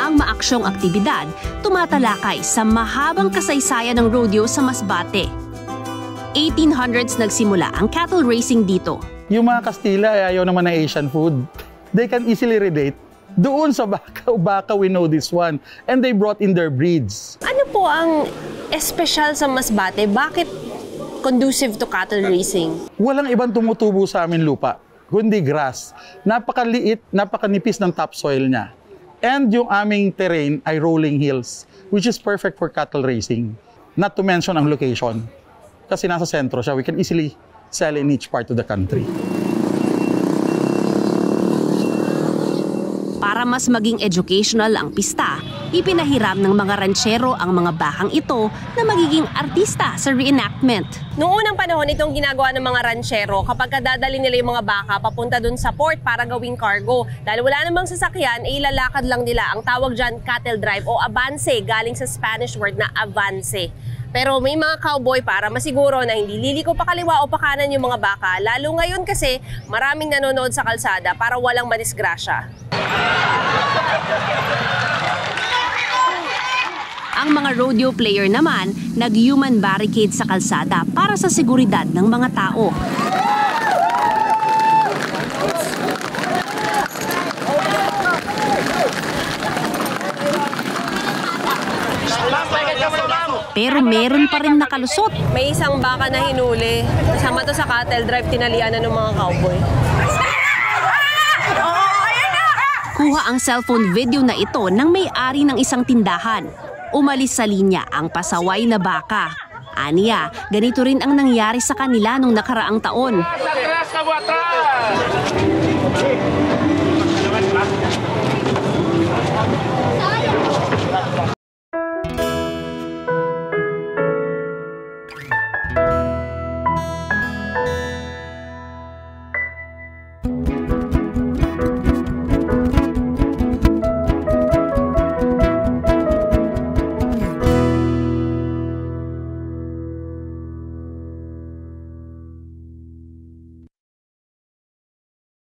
ang maaksyong aktibidad, tumatalakay sa mahabang kasaysayan ng rodeo sa Masbate. 1800s nagsimula ang cattle racing dito. Yung mga Kastila ay ayaw naman ng Asian food. They can easily relate. Doon sa Baka, we know this one. And they brought in their breeds. Ano po ang espesyal sa Masbate? Bakit conducive to cattle racing? Walang ibang tumutubo sa amin lupa, kundi grass. Napakaliit, napakanipis ng topsoil niya. And yung aming terrain ay rolling hills, which is perfect for cattle racing. Not to mention ang location. Kasi nasa sentro siya, we can easily sell in each part of the country. Para mas maging educational ang pista, ipinahiram ng mga ranchero ang mga bakang ito na magiging artista sa reenactment. Noong unang panahon, itong ginagawa ng mga ranchero kapag dadali nila yung mga baka papunta dun sa port para gawing cargo. Dahil wala namang sasakyan, ilalakad lang nila. Ang tawag dyan, cattle drive o avance, galing sa Spanish word na avance. Pero may mga cowboy para masiguro na hindi liliko pa kaliwa o pa kanan yung mga baka. Lalo ngayon kasi maraming nanonood sa kalsada para walang madisgrasya. Ang mga rodeo player naman, nag-human barricade sa kalsada para sa seguridad ng mga tao. Pero meron pa rin nakalusot. May isang baka na hinuli. Kasama to sa cattle drive, tinalian na ng mga cowboy. Kuha ang cellphone video na ito ng may-ari ng isang tindahan. Umalis sa linya ang pasaway na baka. Aniya, ganito rin ang nangyari sa kanila nung nakaraang taon.